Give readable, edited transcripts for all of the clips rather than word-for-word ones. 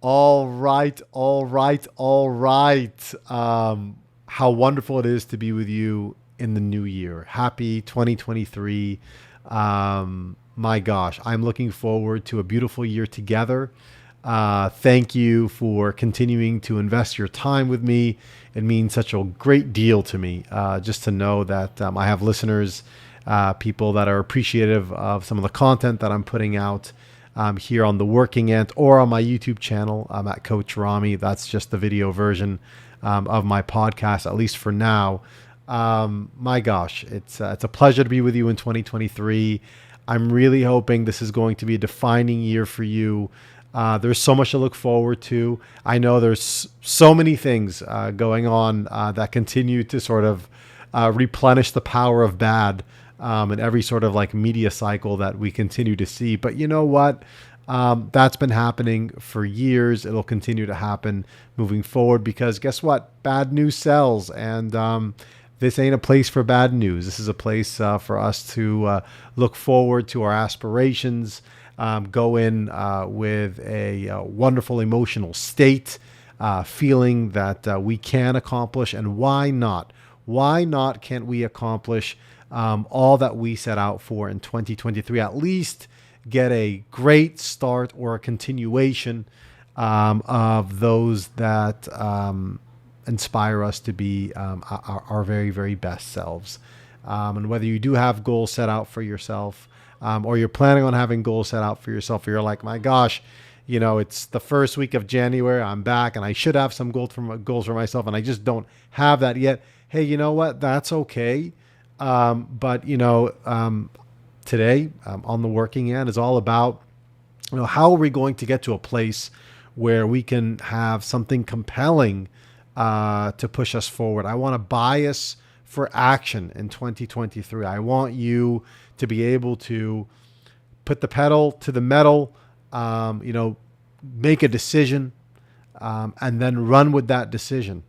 All right, all right, all right. How wonderful it is to be with you in the new year. Happy 2023. My gosh, I'm looking forward to a beautiful year together. Thank you for continuing to invest your time with me. It means such a great deal to me just to know that I have listeners, people that are appreciative of some of the content that I'm putting out here on the Working Ant or on my YouTube channel. I'm at Coach Rami. That's just the video version of my podcast, at least for now. My gosh, it's a pleasure to be with you in 2023. I'm really hoping this is going to be a defining year for you. There's so much to look forward to. I know there's so many things going on that continue to sort of replenish the power of bad in every sort of like media cycle that we continue to see. But you know what? That's been happening for years. It'll continue to happen moving forward because guess what? Bad news sells. And this ain't a place for bad news. This is a place for us to look forward to our aspirations, go in with a wonderful emotional state, feeling that we can accomplish. And why not? Why not can't we accomplish all that we set out for in 2023? At least get a great start or a continuation of those that inspire us to be our very, very best selves. And whether you do have goals set out for yourself, or you're planning on having goals set out for yourself, or you're like, my gosh, it's the first week of January, I'm back and I should have some goals for myself and I just don't have that yet. Hey, you know what? That's okay. But today on the Working End is all about, how are we going to get to a place where we can have something compelling to push us forward. I want to bias for action in 2023. I want you to be able to put the pedal to the metal, make a decision, and then run with that decision.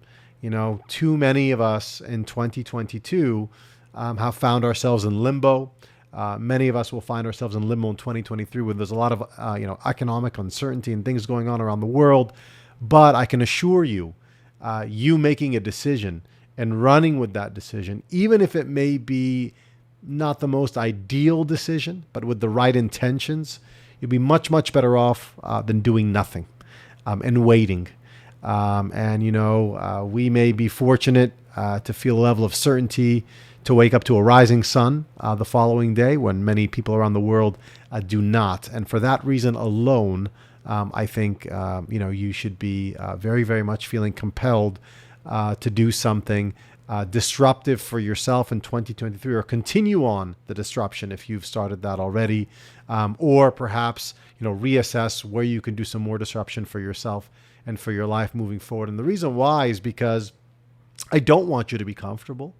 Too many of us in 2022 have found ourselves in limbo. Many of us will find ourselves in limbo in 2023 when there's a lot of economic uncertainty and things going on around the world. But I can assure you, you making a decision and running with that decision, even if it may be not the most ideal decision, but with the right intentions, you'll be much, much better off than doing nothing and waiting. We may be fortunate to feel a level of certainty to wake up to a rising sun the following day when many people around the world do not. And for that reason alone, I think, you should be very, very much feeling compelled to do something disruptive for yourself in 2023, or continue on the disruption if you've started that already, or perhaps, reassess where you can do some more disruption for yourself and for your life moving forward. And the reason why is because I don't want you to be comfortable.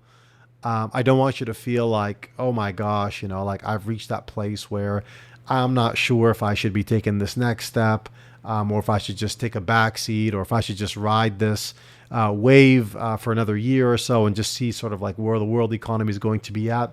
I don't want you to feel like, oh my gosh, like I've reached that place where I'm not sure if I should be taking this next step, or if I should just take a back seat, or if I should just ride this wave for another year or so and just see sort of like where the world economy is going to be at.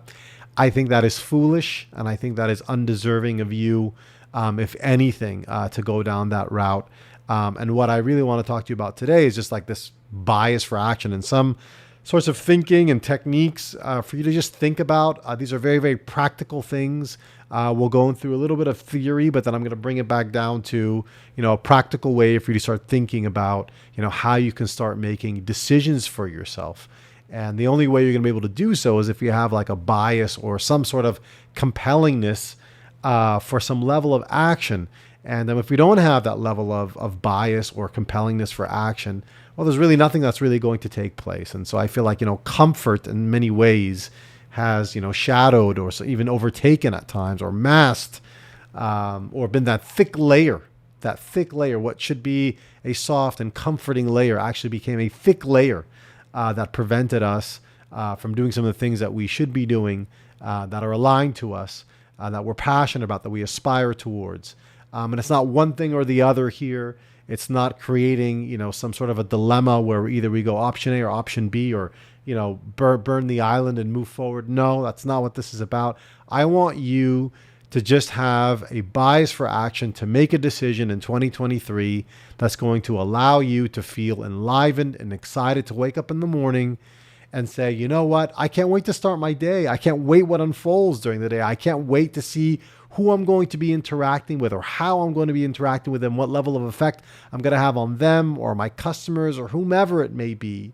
I think that is foolish, and I think that is undeserving of you, if anything, to go down that route. And what I really want to talk to you about today is just like this bias for action and some sorts of thinking and techniques for you to just think about. These are very, very practical things. We'll go through a little bit of theory, but then I'm going to bring it back down to, a practical way for you to start thinking about, how you can start making decisions for yourself. And the only way you're going to be able to do so is if you have like a bias or some sort of compellingness for some level of action. And then if we don't have that level of bias or compellingness for action, well, there's really nothing that's really going to take place. And so I feel like, comfort in many ways has, shadowed or even overtaken at times, or masked, or been that thick layer. What should be a soft and comforting layer actually became a thick layer that prevented us from doing some of the things that we should be doing, that are aligned to us, that we're passionate about, that we aspire towards. And it's not one thing or the other here. It's not creating, some sort of a dilemma where either we go option A or option B, or, burn the island and move forward. No, that's not what this is about. I want you to just have a bias for action, to make a decision in 2023 that's going to allow you to feel enlivened and excited to wake up in the morning and say, you know what, I can't wait to start my day. I can't wait what unfolds during the day. I can't wait to see who I'm going to be interacting with or how I'm going to be interacting with them, what level of effect I'm going to have on them or my customers or whomever it may be.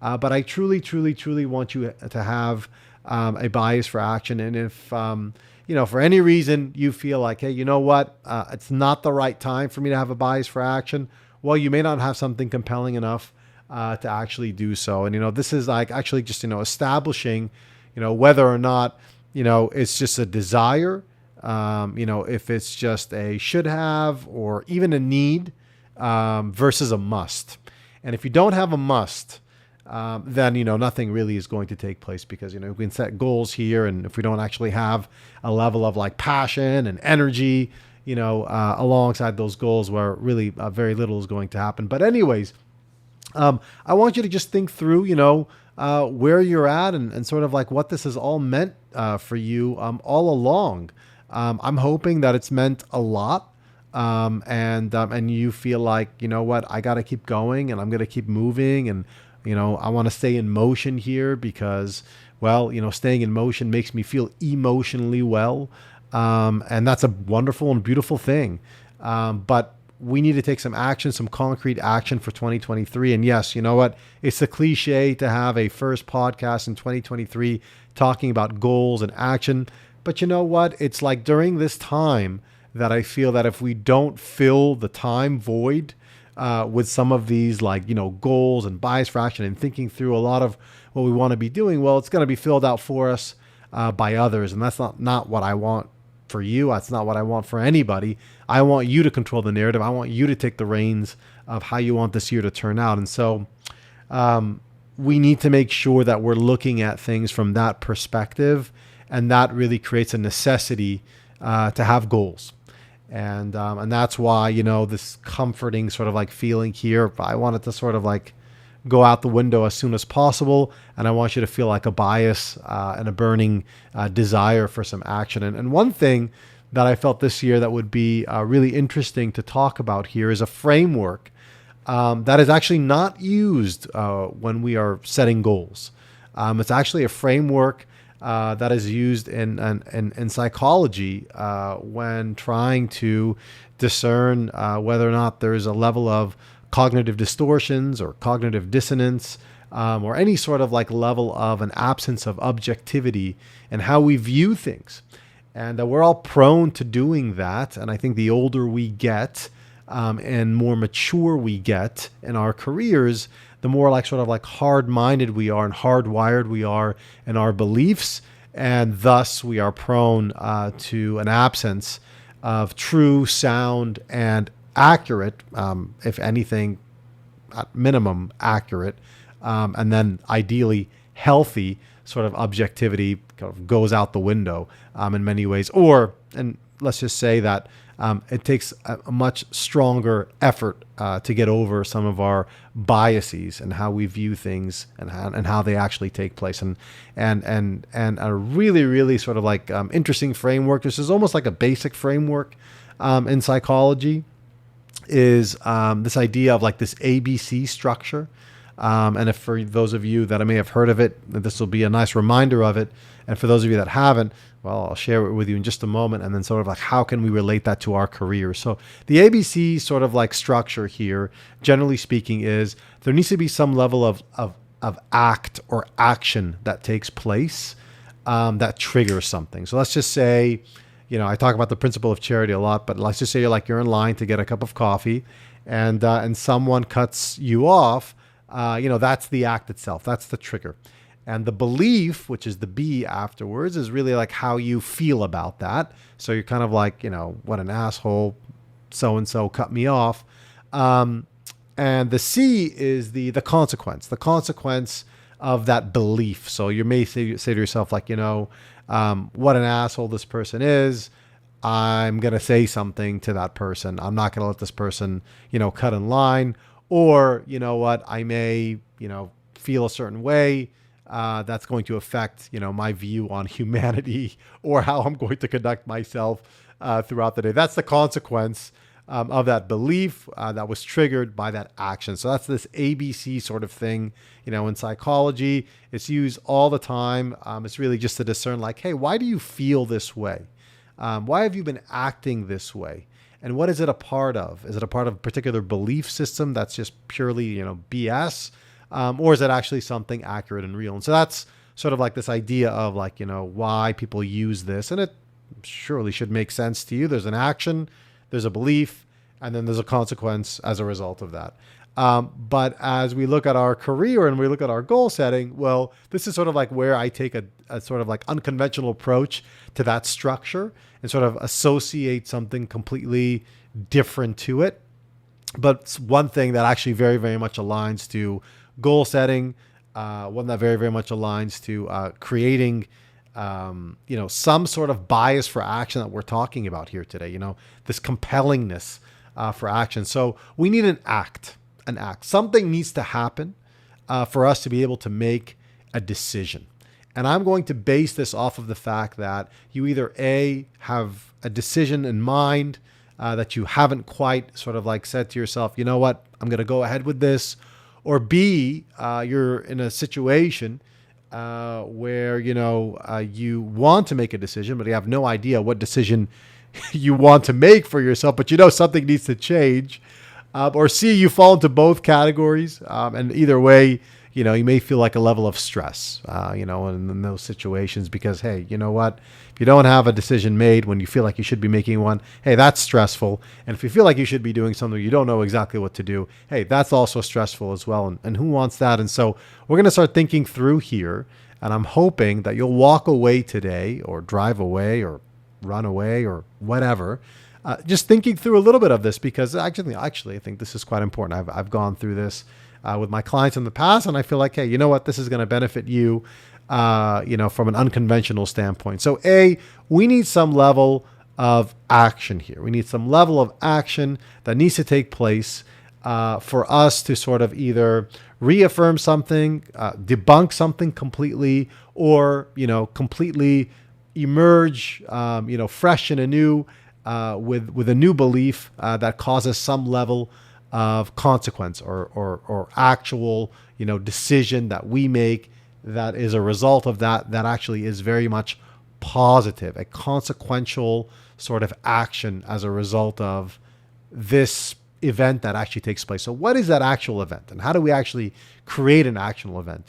But I truly, truly, truly want you to have a bias for action. And if, for any reason you feel like, hey, you know what, it's not the right time for me to have a bias for action, well, you may not have something compelling enough to actually do so. And, this is like actually just, establishing, whether or not, it's just a desire, if it's just a should have or even a need versus a must. And if you don't have a must, then, nothing really is going to take place because, we can set goals here. And if we don't actually have a level of like passion and energy, alongside those goals where really very little is going to happen. But anyways, I want you to just think through, where you're at and sort of like what this has all meant for you all along. I'm hoping that it's meant a lot. And you feel like, you know what, I got to keep going and I'm going to keep moving. And, I want to stay in motion here because, well, staying in motion makes me feel emotionally well. And that's a wonderful and beautiful thing. But we need to take some action, some concrete action for 2023. And yes, you know what? It's a cliche to have a first podcast in 2023 talking about goals and action. But you know what? It's like during this time that I feel that if we don't fill the time void with some of these goals and bias for action and thinking through a lot of what we want to be doing, well, it's going to be filled out for us by others. And that's not what I want for you. That's not what I want for anybody. I want you to control the narrative. I want you to take the reins of how you want this year to turn out. And so we need to make sure that we're looking at things from that perspective. And that really creates a necessity to have goals. And that's why, this comforting sort of like feeling here, I want it to sort of like go out the window as soon as possible. And I want you to feel like a bias and a burning desire for some action. And one thing that I felt this year that would be really interesting to talk about here is a framework that is actually not used when we are setting goals. It's actually a framework that is used in psychology when trying to discern whether or not there's a level of cognitive distortions or cognitive dissonance or any sort of like level of an absence of objectivity in how we view things. And we're all prone to doing that. And I think the older we get and more mature we get in our careers, the more like sort of like hard-minded we are and hardwired we are in our beliefs. And thus we are prone to an absence of true, sound, and accurate, if anything, at minimum accurate, and then ideally healthy sort of objectivity kind of goes out the window in many ways. And let's just say that it takes a much stronger effort to get over some of our biases and how we view things and how they actually take place. And a really, really sort of like interesting framework. This is almost like a basic framework in psychology. Is this idea of like this ABC structure. And if for those of you that I may have heard of it, this will be a nice reminder of it. And for those of you that haven't, well, I'll share it with you in just a moment. And then sort of like, how can we relate that to our career? So the ABC sort of like structure here, generally speaking, is there needs to be some level of act or action that takes place that triggers something. So let's just say, I talk about the principle of charity a lot, but let's just say you're in line to get a cup of coffee and someone cuts you off. That's the act itself. That's the trigger. And the belief, which is the B afterwards, is really like how you feel about that. So you're kind of like, what an asshole, so-and-so cut me off. And the C is the consequence of that belief. So you may say to yourself like, what an asshole this person is. I'm going to say something to that person. I'm not going to let this person, cut in line. Or, I may, feel a certain way. that's going to affect, my view on humanity or how I'm going to conduct myself throughout the day. That's the consequence of that belief that was triggered by that action. So that's this ABC sort of thing, in psychology. It's used all the time. It's really just to discern, like, hey, why do you feel this way? Why have you been acting this way? And what is it a part of? Is it a part of a particular belief system that's just purely, BS? Or is it actually something accurate and real? And so that's sort of like this idea of like, why people use this. And it surely should make sense to you. There's an action, there's a belief, and then there's a consequence as a result of that. But as we look at our career and we look at our goal setting, well, this is sort of like where I take a sort of like unconventional approach to that structure and sort of associate something completely different to it. But it's one thing that actually very, very much aligns to goal setting, one that very, very much aligns to creating some sort of bias for action that we're talking about here today, this compellingness for action. So we need an act. Something needs to happen for us to be able to make a decision. And I'm going to base this off of the fact that you either A, have a decision in mind that you haven't quite sort of like said to yourself, you know what, I'm going to go ahead with this. Or B, you're in a situation where, you want to make a decision, but you have no idea what decision you want to make for yourself, but something needs to change. Or C, you fall into both categories. And either way, you may feel like a level of stress, in those situations because, hey, you know what? If you don't have a decision made when you feel like you should be making one, hey, that's stressful. And if you feel like you should be doing something, you don't know exactly what to do, hey, that's also stressful as well. And who wants that? And so we're going to start thinking through here. And I'm hoping that you'll walk away today or drive away or run away or whatever, just thinking through a little bit of this because actually, I think this is quite important. I've gone through this with my clients in the past, and I feel like, hey, you know what? This is going to benefit you, from an unconventional standpoint. So A, we need some level of action here. We need some level of action that needs to take place for us to sort of either reaffirm something, debunk something completely, or, completely emerge, fresh and anew with a new belief that causes some level of consequence or actual, decision that we make that is a result of that actually is very much positive, a consequential sort of action as a result of this event that actually takes place. So what is that actual event and how do we actually create an actual event?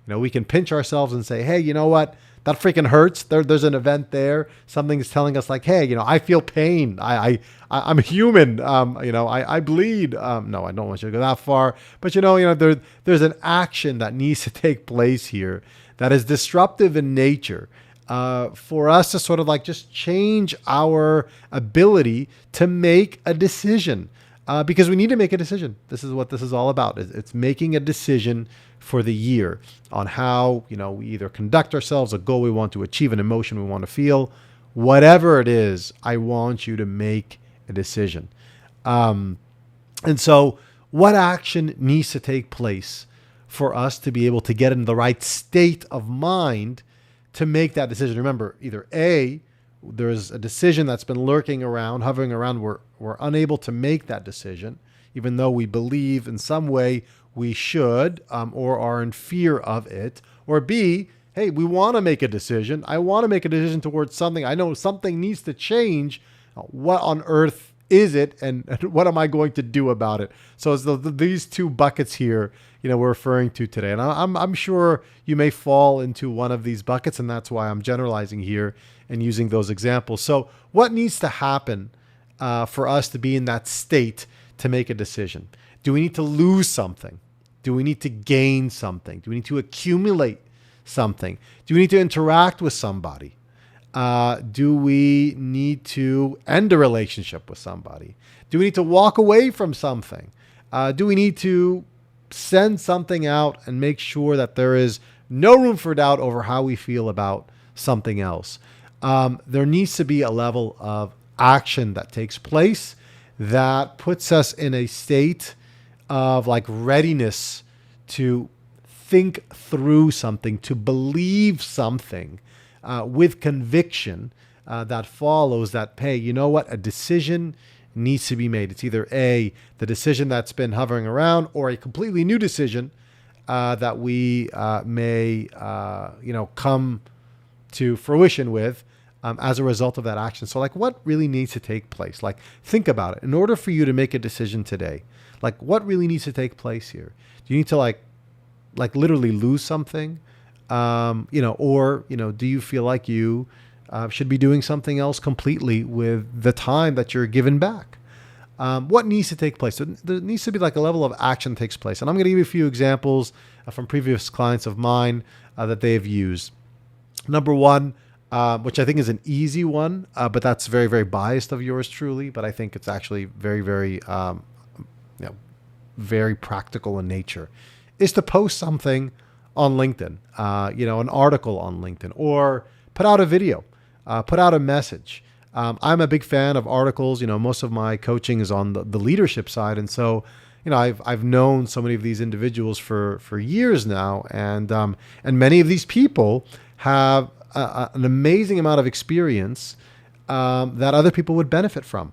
We can pinch ourselves and say, hey, you know what? That freaking hurts. There's an event there. Something's telling us like, hey, I feel pain. I'm human. I bleed. No, I don't want you to go that far. But there's an action that needs to take place here that is disruptive in nature for us to sort of like just change our ability to make a decision. Because we need to make a decision. This is what this is all about. It's making a decision for the year on how, we either conduct ourselves, a goal we want to achieve, an emotion we want to feel, whatever it is, I want you to make a decision. And so what action needs to take place for us to be able to get in the right state of mind to make that decision? Remember, either A, there's a decision that's been lurking around, hovering around. We're unable to make that decision, even though we believe in some way we should, or are in fear of it. Or B, hey, we want to make a decision. I want to make a decision towards something. I know something needs to change. What on earth is it, and what am I going to do about it? So it's these two buckets here, we're referring to today. And I'm sure you may fall into one of these buckets, and that's why I'm generalizing here and using those examples. So what needs to happen for us to be in that state to make a decision? Do we need to lose something? Do we need to gain something? Do we need to accumulate something? Do we need to interact with somebody? Do we need to end a relationship with somebody? Do we need to walk away from something? Do we need to send something out and make sure that there is no room for doubt over how we feel about something else? There needs to be a level of action that takes place that puts us in a state of like readiness to think through something, to believe something with conviction that follows that, hey, you know what? A decision needs to be made. It's either A, the decision that's been hovering around, or a completely new decision that we may, come to fruition with as a result of that action. So like, what really needs to take place? Like, think about it. In order for you to make a decision today, like, what really needs to take place here? Do you need to like literally lose something? Or do you feel like you should be doing something else completely with the time that you're given back? What needs to take place? So there needs to be like a level of action that takes place. And I'm going to give you a few examples from previous clients of mine that they have used. Number one, which I think is an easy one, but that's very, very biased of yours truly. But I think it's actually very, very, very practical in nature, is to post something on LinkedIn, an article on LinkedIn, or put out a video, put out a message. I'm a big fan of articles. Most of my coaching is on the leadership side. And so, I've known so many of these individuals for years now. And many of these people have an amazing amount of experience that other people would benefit from.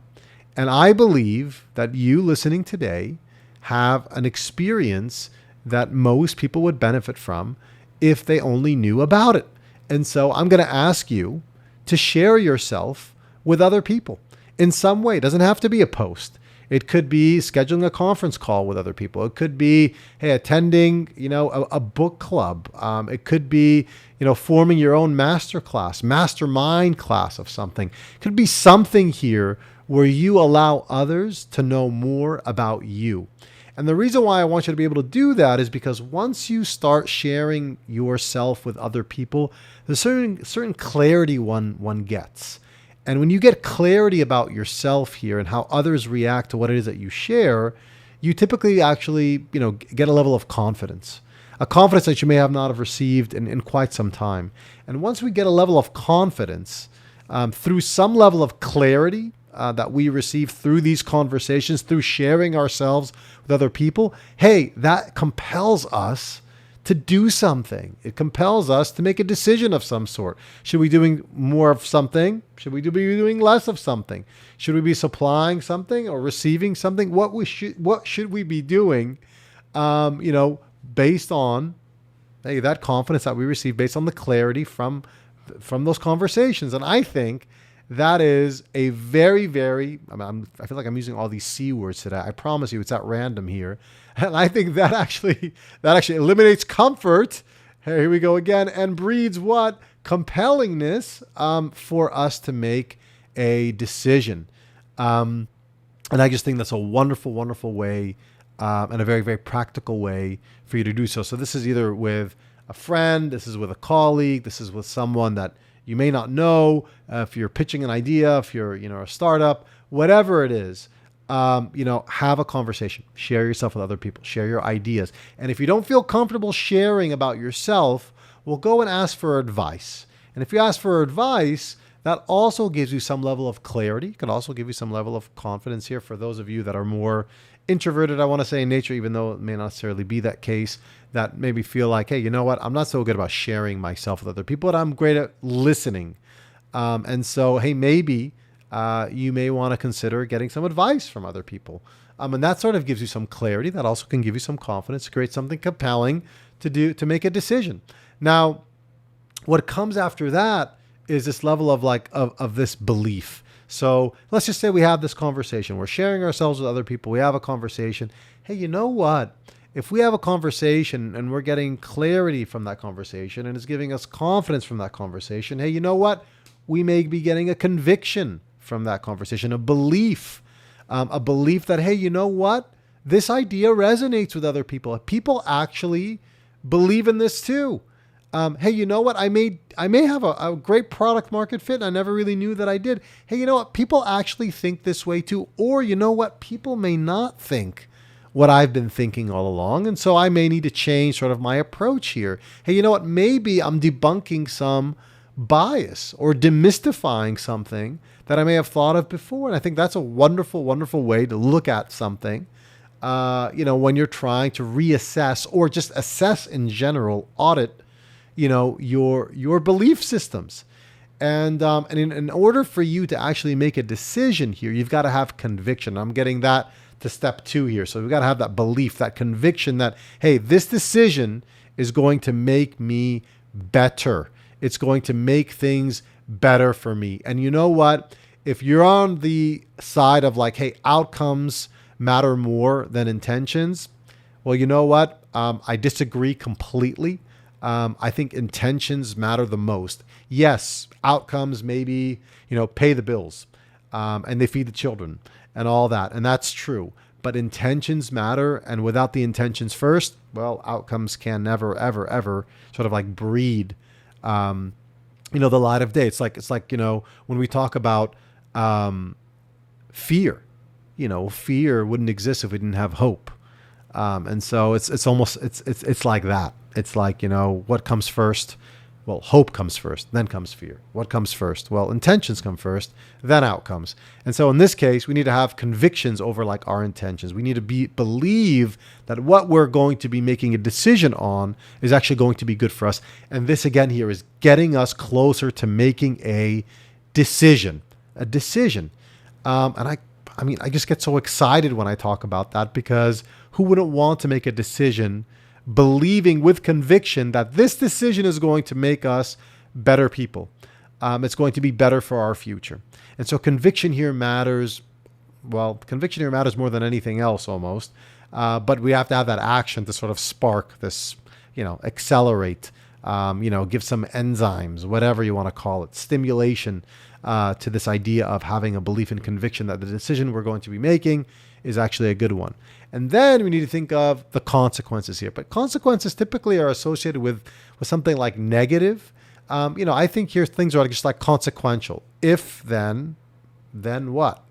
And I believe that you listening today have an experience that most people would benefit from if they only knew about it. And so I'm going to ask you to share yourself with other people in some way. It doesn't have to be a post. It could be scheduling a conference call with other people. It could be, hey, attending, a book club. It could be, forming your own mastermind class of something. It could be something here where you allow others to know more about you. And the reason why I want you to be able to do that is because once you start sharing yourself with other people, there's certain clarity one gets. And when you get clarity about yourself here and how others react to what it is that you share, you typically actually, get a level of confidence, a confidence that you may have not have received in quite some time. And once we get a level of confidence through some level of clarity that we receive through these conversations, through sharing ourselves with other people, hey, that compels us to do something. It compels us to make a decision of some sort. Should we be doing more of something? Should we be doing less of something? Should we be supplying something or receiving something? What should we be doing? Based on that confidence that we receive, based on the clarity from those conversations. And I think that is a very, very, I feel like I'm using all these C words today. I promise you it's at random here. And I think that actually eliminates comfort. Here we go again. And breeds what? Compellingness for us to make a decision. And I just think that's a wonderful, wonderful way and a very, very practical way for you to do so. So this is either with a friend, this is with a colleague, this is with someone that you may not know, if you're pitching an idea, if you're, a startup, whatever it is, have a conversation, share yourself with other people, share your ideas. And if you don't feel comfortable sharing about yourself, well, go and ask for advice. And if you ask for advice, that also gives you some level of clarity. It could also give you some level of confidence here for those of you that are more introverted, I want to say, in nature, even though it may not necessarily be that case, that maybe feel like, hey, you know what? I'm not so good about sharing myself with other people, but I'm great at listening. And so, hey, maybe you may want to consider getting some advice from other people. And that sort of gives you some clarity. That also can give you some confidence, create something compelling to make a decision. Now, what comes after that is this level of this belief. So let's just say we have this conversation. We're sharing ourselves with other people. We have a conversation. Hey, you know what? If we have a conversation and we're getting clarity from that conversation and it's giving us confidence from that conversation, hey, you know what? We may be getting a conviction from that conversation, a belief that, hey, you know what? This idea resonates with other people. People actually believe in this too. Hey, you know what? I may have a great product market fit. And I never really knew that I did. Hey, you know what? People actually think this way too. Or you know what? People may not think what I've been thinking all along. And so I may need to change sort of my approach here. Hey, you know what? Maybe I'm debunking some bias or demystifying something that I may have thought of before. And I think that's a wonderful, wonderful way to look at something. when you're trying to reassess or just assess in general, audit, your belief systems. And in order for you to actually make a decision here, you've got to have conviction. I'm getting that to step 2 here. So we've got to have that belief, that conviction that, hey, this decision is going to make me better. It's going to make things better for me. And you know what? If you're on the side of like, hey, outcomes matter more than intentions, well, you know what? I disagree completely. I think intentions matter the most. Yes, outcomes maybe, pay the bills, and they feed the children and all that. And that's true. But intentions matter. And without the intentions first, well, outcomes can never, ever, ever sort of like breed, the light of day. It's like, when we talk about fear, fear wouldn't exist if we didn't have hope. And so it's almost, it's like that. It's like, what comes first? Well, hope comes first, then comes fear. What comes first? Well, intentions come first, then outcomes. And so in this case, we need to have convictions over like our intentions. We need to believe that what we're going to be making a decision on is actually going to be good for us. And this again here is getting us closer to making a decision. And I just get so excited when I talk about that, because who wouldn't want to make a decision believing with conviction that this decision is going to make us better people. It's going to be better for our future. And so conviction here matters. Well, conviction here matters more than anything else almost. But we have to have that action to sort of spark this, accelerate, give some enzymes, whatever you want to call it, stimulation to this idea of having a belief and conviction that the decision we're going to be making is actually a good one. And then we need to think of the consequences here. But consequences typically are associated with something like negative. I think here things are just like consequential. If then what?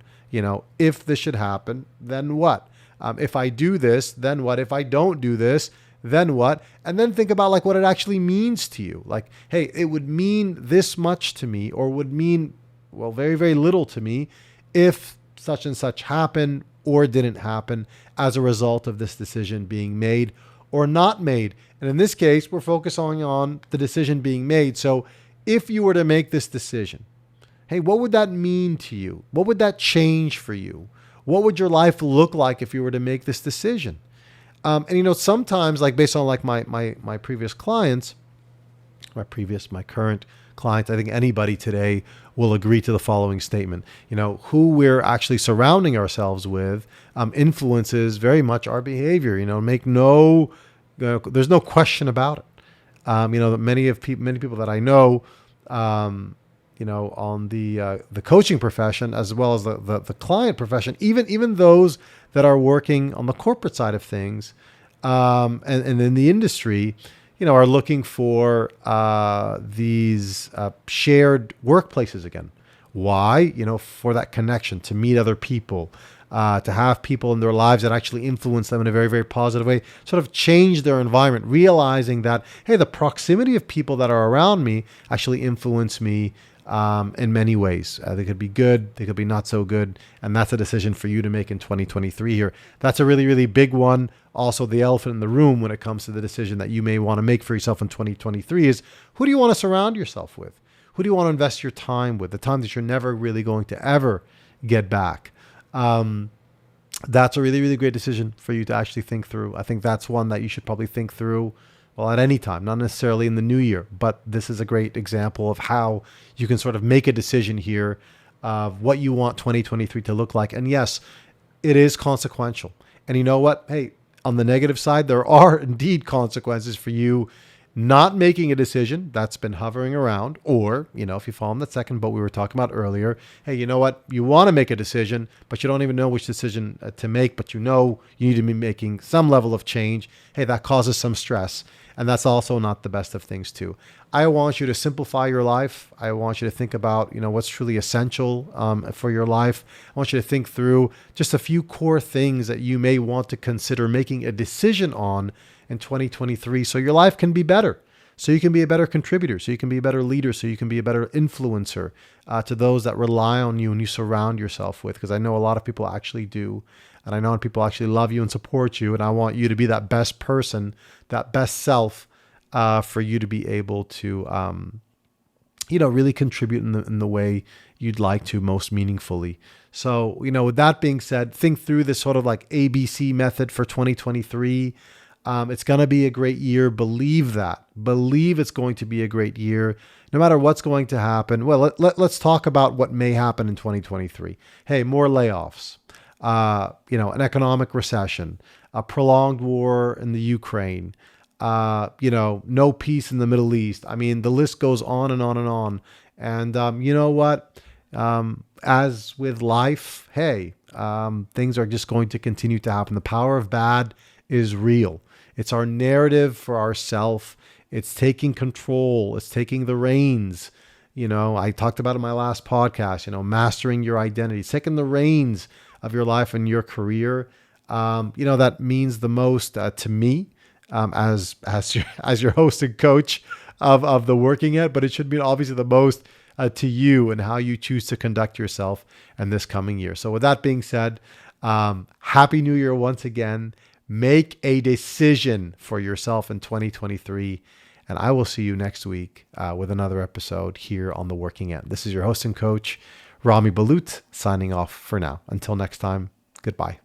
If this should happen, then what? If I do this, then what? If I don't do this, then what? And then think about like what it actually means to you. Like, hey, it would mean this much to me, or would mean, well, very, very little to me if such and such happened or didn't happen as a result of this decision being made or not made. And in this case, we're focusing on the decision being made. So if you were to make this decision, hey, what would that mean to you? What would that change for you? What would your life look like if you were to make this decision? And sometimes, like based on like my previous clients, my current clients, I think anybody today will agree to the following statement. Who we're actually surrounding ourselves with influences very much our behavior. There's no question about it. Many people that I know, on the coaching profession as well as the client profession, even those that are working on the corporate side of things, and in the industry, are looking for these shared workplaces again. Why? For that connection, to meet other people, to have people in their lives that actually influence them in a very, very positive way, sort of change their environment, realizing that, hey, the proximity of people that are around me actually influence me in many ways. They could be good, they could be not so good. And that's a decision for you to make in 2023 here. That's a really, really big one. Also, the elephant in the room when it comes to the decision that you may want to make for yourself in 2023 is, who do you want to surround yourself with? Who do you want to invest your time with? The time that you're never really going to ever get back. That's a really, really great decision for you to actually think through. I think that's one that you should probably think through, well, at any time, not necessarily in the new year, but this is a great example of how you can sort of make a decision here of what you want 2023 to look like. And yes, it is consequential. And you know what? Hey, on the negative side, there are indeed consequences for you not making a decision that's been hovering around, or, if you fall in that second boat we were talking about earlier, hey, you know what? You want to make a decision, but you don't even know which decision to make, but you need to be making some level of change. Hey, that causes some stress. And that's also not the best of things too. I want you to simplify your life. I want you to think about, what's truly essential for your life. I want you to think through just a few core things that you may want to consider making a decision on in 2023 so your life can be better, so you can be a better contributor, so you can be a better leader, so you can be a better influencer to those that rely on you and you surround yourself with, because I know a lot of people actually do. And I know people actually love you and support you. And I want you to be that best person, that best self, for you to be able to, really contribute in the way you'd like to most meaningfully. So, with that being said, think through this sort of like ABC method for 2023. It's going to be a great year. Believe that. Believe it's going to be a great year, no matter what's going to happen. Well, let's talk about what may happen in 2023. Hey, more layoffs, an economic recession, a prolonged war in the Ukraine, no peace in the Middle East. I mean, the list goes on and on and on. And you know what? As with life, hey, things are just going to continue to happen. The power of bad is real. It's our narrative for ourself. It's taking control. It's taking the reins. I talked about in my last podcast, mastering your identity. It's taking the reins of your life and your career. That means the most to me as your host and coach of the Working It, but it should mean obviously the most to you and how you choose to conduct yourself in this coming year. So with that being said, Happy New Year once again. Make a decision for yourself in 2023. And I will see you next week with another episode here on The Working It. This is your host and coach, Rami Balut, signing off for now. Until next time, goodbye.